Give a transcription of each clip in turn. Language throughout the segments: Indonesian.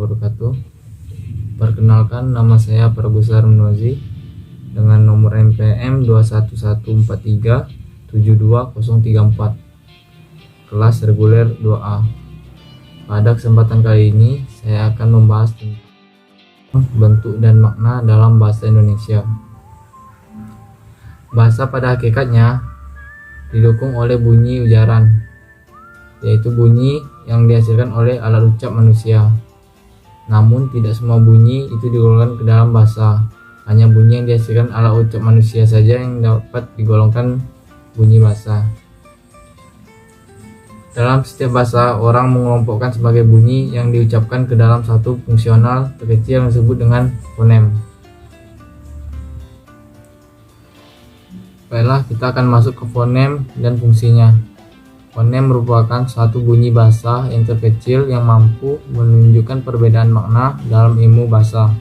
wabarakatuh. Perkenalkan, nama saya Prabu Sarmunozi dengan nomor NPM 21143720034, kelas reguler 2A. Pada kesempatan kali ini saya akan membahas tentang bentuk dan makna dalam bahasa Indonesia. Bahasa pada hakikatnya didukung oleh bunyi ujaran, yaitu bunyi yang dihasilkan oleh alat ucap manusia. Namun tidak semua bunyi itu digolongkan ke dalam bahasa. Hanya bunyi yang dihasilkan alat ucap manusia saja yang dapat digolongkan bunyi bahasa. Dalam setiap bahasa, orang mengelompokkan sebagai bunyi yang diucapkan ke dalam satu fungsional terkecil yang disebut dengan fonem. Baiklah, kita akan masuk ke fonem dan fungsinya. Fonem merupakan satu bunyi bahasa yang terkecil yang mampu menunjukkan perbedaan makna dalam ilmu bahasa.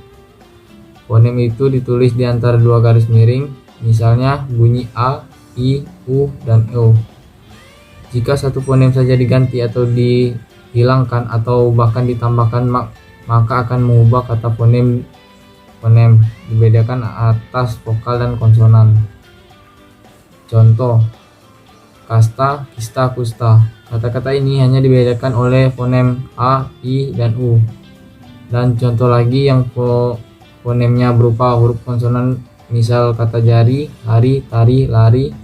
Fonem itu ditulis di antara dua garis miring, misalnya bunyi A, I, U, dan O. Jika satu fonem saja diganti atau dihilangkan atau bahkan ditambahkan, maka akan mengubah kata fonem dibedakan atas vokal dan konsonan. Contoh: kasta, kista, kusta. Kata-kata ini hanya dibedakan oleh fonem A, I, dan U. Dan contoh lagi yang fonemnya berupa huruf konsonan, misal kata jari, hari, tari, lari.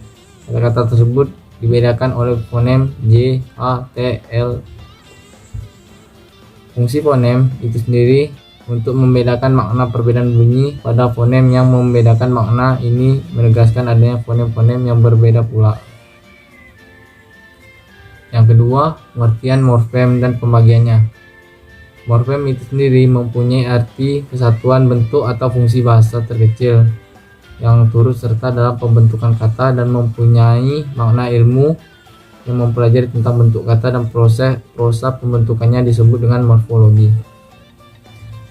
Kata-kata tersebut dibedakan oleh fonem J, A, T, L. Fungsi fonem itu sendiri untuk membedakan makna perbedaan bunyi pada fonem yang membedakan makna ini menegaskan adanya fonem-fonem yang berbeda pula. Yang kedua, pengertian morfem dan pembagiannya. Morfem itu sendiri mempunyai arti kesatuan bentuk atau fungsi bahasa terkecil yang turut serta dalam pembentukan kata dan mempunyai makna ilmu yang mempelajari tentang bentuk kata dan prosa pembentukannya disebut dengan morfologi.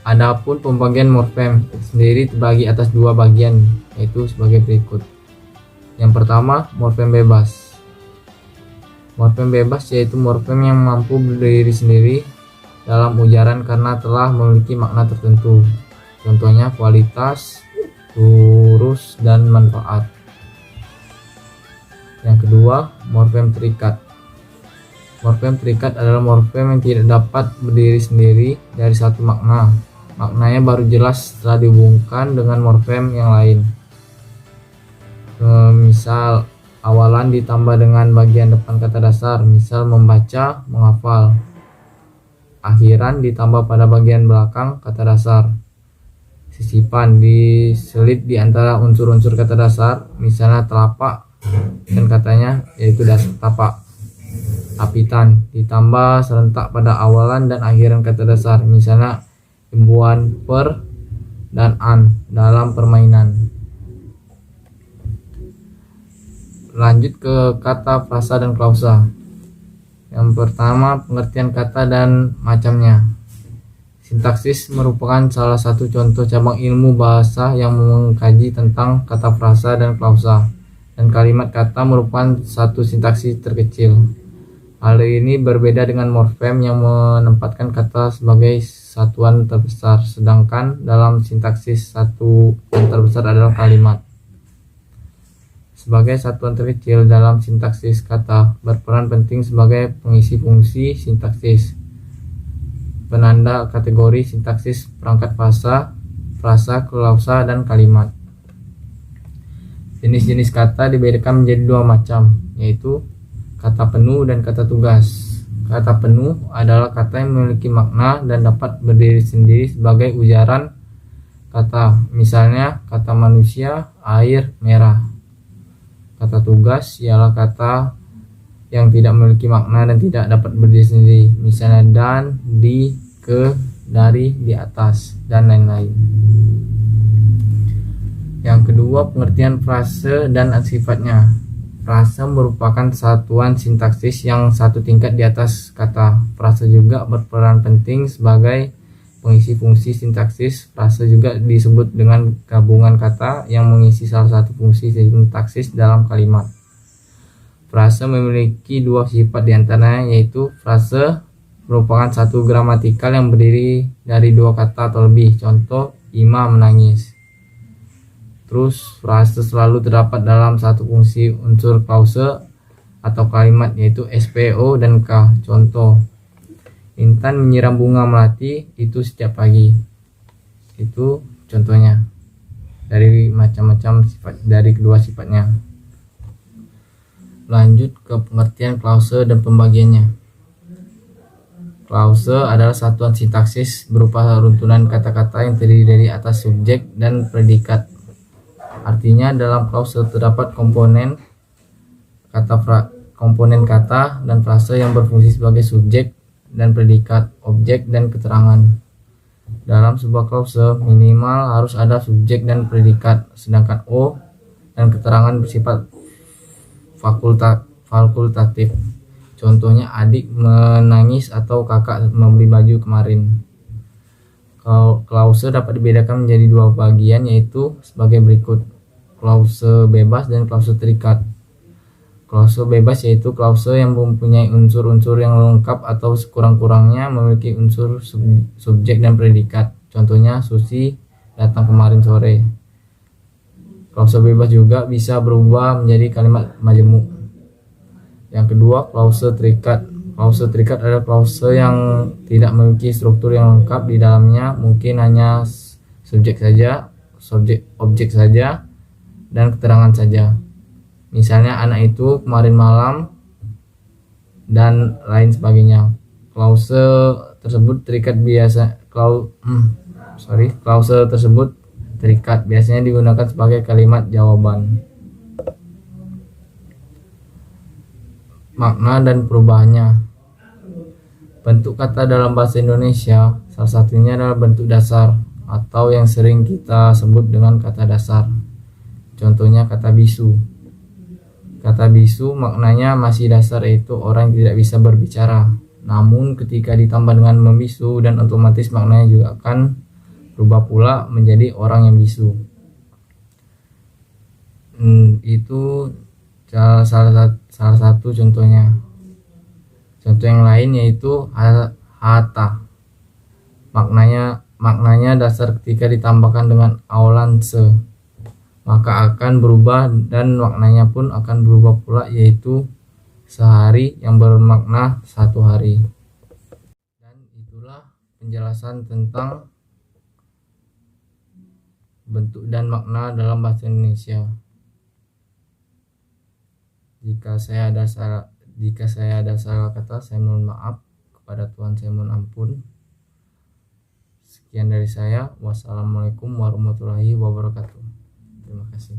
Adapun pembagian morfem itu sendiri terbagi atas dua bagian, yaitu sebagai berikut. Yang pertama, morfem bebas. Morfem bebas yaitu morfem yang mampu berdiri sendiri dalam ujaran karena telah memiliki makna tertentu. Contohnya kualitas, lurus, dan manfaat. Yang kedua, morfem terikat. Morfem terikat adalah morfem yang tidak dapat berdiri sendiri dari satu makna. Maknanya baru jelas setelah dihubungkan dengan morfem yang lain. Misal, awalan ditambah dengan bagian depan kata dasar, misal membaca, menghafal. Akhiran ditambah pada bagian belakang kata dasar. Sisipan diselit di antara unsur-unsur kata dasar, misalnya telapak dan katanya yaitu tapak. Apitan ditambah serentak pada awalan dan akhiran kata dasar, misalnya imbuhan per dan an dalam permainan. Lanjut ke kata, frasa, dan klausa. Yang pertama, pengertian kata dan macamnya. Sintaksis merupakan salah satu contoh cabang ilmu bahasa yang mengkaji tentang kata, frasa, dan klausa. Dan kalimat kata merupakan satu sintaksis terkecil. Hal ini berbeda dengan morfem yang menempatkan kata sebagai satuan terbesar, sedangkan dalam sintaksis satu yang terbesar adalah kalimat. Sebagai satuan terkecil dalam sintaksis, kata berperan penting sebagai pengisi fungsi sintaksis, penanda kategori sintaksis, perangkat frasa, klausa, dan kalimat. Jenis-jenis kata dibedakan menjadi dua macam, yaitu kata penuh dan kata tugas. Kata penuh adalah kata yang memiliki makna dan dapat berdiri sendiri sebagai ujaran kata, misalnya kata manusia, air, merah. Kata tugas ialah kata yang tidak memiliki makna dan tidak dapat berdiri sendiri, misalnya dan, di, ke, dari, di atas, dan lain-lain. Yang kedua, pengertian frase dan sifatnya. Frase merupakan satuan sintaksis yang satu tingkat di atas kata. Frase juga berperan penting sebagai pengisi fungsi sintaksis. Frase juga disebut dengan gabungan kata yang mengisi salah satu fungsi sintaksis dalam kalimat. Frase memiliki dua sifat diantaranya, yaitu frase merupakan satu gramatikal yang berdiri dari dua kata atau lebih. Contoh, Ima menangis. Terus frase selalu terdapat dalam satu fungsi unsur klause atau kalimat, yaitu SPO dan K. Contoh, Intan menyiram bunga melati itu setiap pagi. Itu contohnya dari macam-macam sifat dari kedua sifatnya. Lanjut ke pengertian klause dan pembagiannya. Klause adalah satuan sintaksis berupa runtunan kata-kata yang terdiri dari atas subjek dan predikat. Artinya dalam klause terdapat komponen kata dan frase yang berfungsi sebagai subjek dan predikat, objek dan keterangan. Dalam sebuah klause minimal harus ada subjek dan predikat, sedangkan O dan keterangan bersifat fakultatif. Contohnya, adik menangis atau kakak membeli baju kemarin. Klause dapat dibedakan menjadi dua bagian, yaitu sebagai berikut: klause bebas dan klause terikat. Klause bebas yaitu klause yang mempunyai unsur-unsur yang lengkap atau sekurang-kurangnya memiliki unsur subjek dan predikat. Contohnya, Susi datang kemarin sore. Klause bebas juga bisa berubah menjadi kalimat majemuk. Yang kedua, klause terikat. Klause terikat adalah klause yang tidak memiliki struktur yang lengkap. Di dalamnya mungkin hanya subjek saja, objek saja, dan keterangan saja. Misalnya, anak itu kemarin malam, dan lain sebagainya. Klause tersebut terikat biasanya digunakan sebagai kalimat jawaban. Makna dan perubahannya. Bentuk kata dalam bahasa Indonesia salah satunya adalah bentuk dasar atau yang sering kita sebut dengan kata dasar. Contohnya kata bisu. Kata bisu maknanya masih dasar, yaitu orang yang tidak bisa berbicara. Namun ketika ditambah dengan membisu, dan otomatis maknanya juga akan berubah pula menjadi orang yang bisu. Itu salah satu contohnya. Contoh yang lain yaitu hata. Maknanya dasar ketika ditambahkan dengan aulanse, maka akan berubah dan maknanya pun akan berubah pula, yaitu sehari yang bermakna satu hari. Dan itulah penjelasan tentang bentuk dan makna dalam bahasa Indonesia. Jika saya ada salah kata, saya mohon maaf. Kepada Tuhan saya mohon ampun. Sekian dari saya. Wassalamualaikum warahmatullahi wabarakatuh. Terima kasih.